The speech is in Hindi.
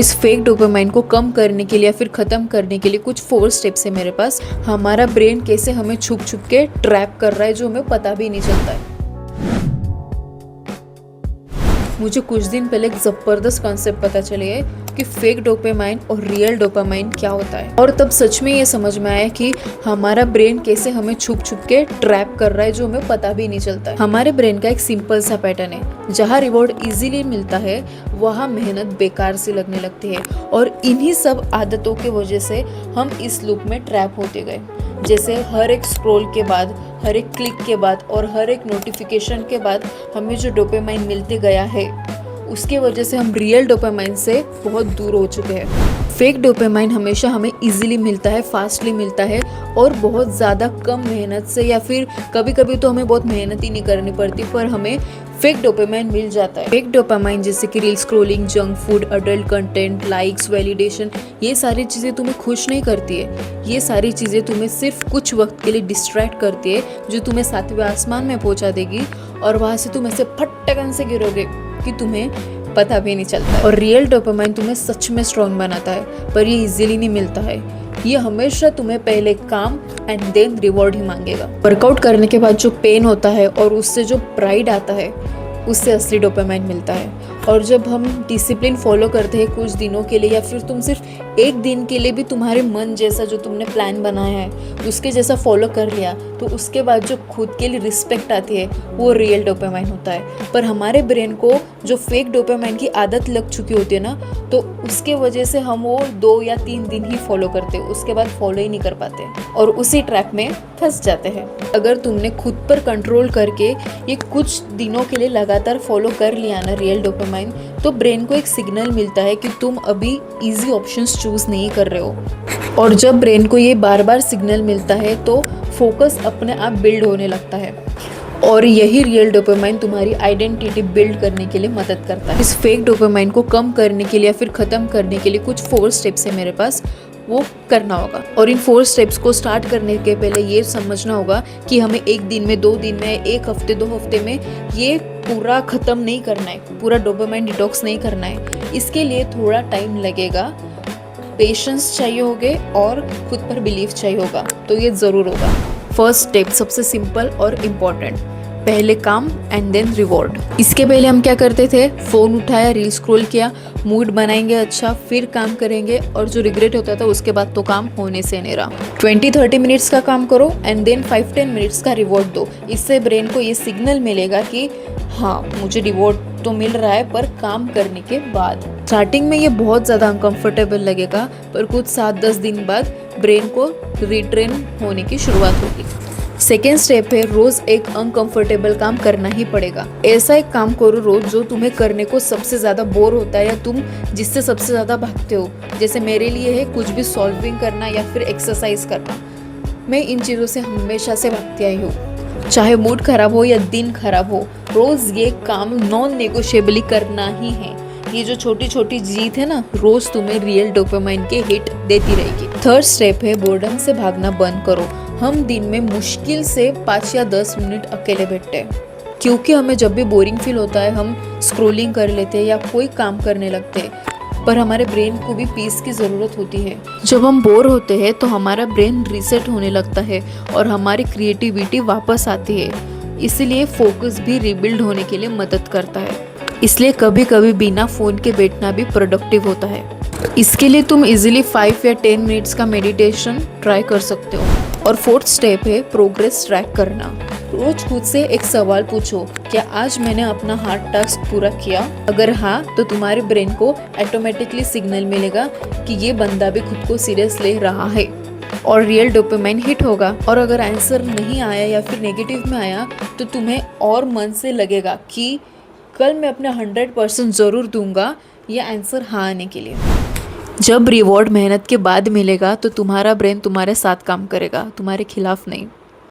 इस फेक डोपामाइन को कम करने के लिए या फिर ख़त्म करने के लिए कुछ 4 स्टेप्स है मेरे पास। हमारा ब्रेन कैसे हमें छुप छुप के ट्रैप कर रहा है जो हमें पता भी नहीं चलता है। मुझे कुछ दिन पहले एक ज़बरदस्त कॉन्सेप्ट पता चली है कि फेक डोपामाइन और रियल डोपामाइन क्या होता है, और तब सच में ये समझ में आया कि हमारा ब्रेन कैसे हमें छुप छुप के ट्रैप कर रहा है जो हमें पता भी नहीं चलता है। हमारे ब्रेन का एक सिंपल सा पैटर्न है, जहाँ रिवॉर्ड इजीली मिलता है वहाँ मेहनत बेकार सी लगने लगती है, और इन्हीं सब आदतों की वजह से हम इस लूप में ट्रैप होते गए। जैसे हर एक स्क्रॉल के बाद, हर एक क्लिक के बाद और हर एक नोटिफिकेशन के बाद हमें जो डोपामाइन मिलते गया है, उसके वजह से हम रियल डोपामाइन से बहुत दूर हो चुके हैं। फेक डोपामाइन हमेशा हमें इजीली मिलता है, फास्टली मिलता है और बहुत ज़्यादा कम मेहनत से, या फिर कभी कभी तो हमें बहुत मेहनत ही नहीं करनी पड़ती पर हमें फेक डोपामाइन मिल जाता है। फेक डोपामाइन जैसे कि reel scrolling, junk food, adult content, likes, validation, ये सारी चीज़ें तुम्हें खुश नहीं करती है। ये सारी चीज़ें तुम्हें सिर्फ कुछ वक्त के लिए डिस्ट्रैक्ट करती है, जो तुम्हें 7वें आसमान में पहुंचा देगी और वहाँ से तुम ऐसे फटकन से गिरोगे कि तुम्हें पता भी नहीं चलता। और रियल डोपामाइन तुम्हें सच में स्ट्रॉन्ग बनाता है, पर ये इजीली नहीं मिलता है। ये हमेशा तुम्हें पहले काम एंड देन रिवॉर्ड ही मांगेगा। वर्कआउट करने के बाद जो पेन होता है और उससे जो प्राइड आता है, उससे असली डोपामाइन मिलता है। और जब हम डिसिप्लिन फॉलो करते हैं कुछ दिनों के लिए, या फिर तुम सिर्फ एक दिन के लिए भी तुम्हारे मन जैसा जो तुमने प्लान बनाया है उसके जैसा फॉलो कर लिया, तो उसके बाद जो खुद के लिए रिस्पेक्ट आती है वो रियल डोपामाइन होता है। पर हमारे ब्रेन को जो फेक डोपामाइन की आदत लग चुकी होती है ना, तो उसके वजह से हम वो 2 या 3 दिन ही फॉलो करते हैं, उसके बाद फॉलो ही नहीं कर पाते और उसी ट्रैप में फंस जाते हैं। अगर तुमने खुद पर कंट्रोल करके ये कुछ दिनों के लिए लगातार फॉलो कर लिया ना रियल डोपामाइन, तो ब्रेन को एक सिग्नल मिलता है कि तुम अभी इजी ऑप्शंस चूज नहीं कर रहे हो। और जब ब्रेन को ये बार बार सिग्नल मिलता है तो फोकस अपने आप बिल्ड होने लगता है, और यही रियल डोपामाइन तुम्हारी आइडेंटिटी बिल्ड करने के लिए मदद करता है। इस फेक डोपामाइन को कम करने के लिए या फिर ख़त्म करने के लिए कुछ 4 स्टेप्स है मेरे पास, वो करना होगा। और इन 4 स्टेप्स को स्टार्ट करने के पहले ये समझना होगा कि हमें 1 दिन में, 2 दिन में, 1 हफ्ते, 2 हफ्ते में ये पूरा ख़त्म नहीं करना है, पूरा डोपामाइन डिटॉक्स नहीं करना है। इसके लिए थोड़ा टाइम लगेगा, पेशेंस चाहिए होगे और खुद पर बिलीव चाहिए होगा, तो ये ज़रूर होगा। फर्स्ट स्टेप सबसे सिंपल और इम्पॉर्टेंट, पहले काम एंड देन रिवॉर्ड। इसके पहले हम क्या करते थे, फ़ोन उठाया, रील स्क्रॉल किया, मूड बनाएंगे अच्छा, फिर काम करेंगे, और जो रिग्रेट होता था उसके बाद तो काम होने से नहीं रहा। 20-30 मिनट्स का काम करो एंड देन 5-10 मिनट्स का रिवॉर्ड दो। इससे ब्रेन को ये सिग्नल मिलेगा कि हाँ, मुझे रिवॉर्ड तो मिल रहा है पर काम करने के बाद। स्टार्टिंग में ये बहुत ज़्यादा अनकंफर्टेबल लगेगा, पर कुछ 7-10 दिन बाद ब्रेन को रिट्रेन होने की शुरुआत होगी। सेकेंड स्टेप है, रोज एक अनकंफर्टेबल काम करना ही पड़ेगा। ऐसा एक काम करो रोज जो तुम्हें करने को सबसे ज्यादा बोर होता है या तुम जिससे सबसे ज्यादा भागते हो। जैसे मेरे लिए है कुछ भी सॉल्विंग करना या फिर एक्सरसाइज करना। मैं इन चीज़ों से हमेशा से भागती आई हूँ, चाहे मूड खराब हो या दिन खराब हो, रोज ये काम नॉन नेगोशिएबली करना ही है। ये जो छोटी छोटी जीत है ना, रोज तुम्हें रियल डोपामाइन के हिट देती रहेगी। थर्ड स्टेप है, बोर्डम से भागना बंद करो। हम दिन में मुश्किल से 5 या 10 मिनट अकेले बैठते हैं, क्योंकि हमें जब भी बोरिंग फील होता है हम स्क्रॉलिंग कर लेते हैं या कोई काम करने लगते हैं, पर हमारे ब्रेन को भी पीस की ज़रूरत होती है। जब हम बोर होते हैं तो हमारा ब्रेन रीसेट होने लगता है और हमारी क्रिएटिविटी वापस आती है, इसलिए फोकस भी रिबिल्ड होने के लिए मदद करता है। इसलिए कभी कभी बिना फ़ोन के बैठना भी प्रोडक्टिव होता है। इसके लिए तुम इजीली 5 या 10 मिनट्स का मेडिटेशन ट्राई कर सकते हो। और फोर्थ स्टेप है प्रोग्रेस ट्रैक करना। रोज खुद से एक सवाल पूछो, क्या आज मैंने अपना हार्ड टास्क पूरा किया? अगर हाँ, तो तुम्हारे ब्रेन को ऑटोमेटिकली सिग्नल मिलेगा कि ये बंदा भी खुद को सीरियस ले रहा है और रियल डोपामाइन हिट होगा। और अगर आंसर नहीं आया या फिर नेगेटिव में आया, तो तुम्हें और मन से लगेगा कि कल मैं अपना 100% ज़रूर दूंगा ये आंसर हाँ आने के लिए। जब रिवॉर्ड मेहनत के बाद मिलेगा तो तुम्हारा ब्रेन तुम्हारे साथ काम करेगा, तुम्हारे खिलाफ नहीं।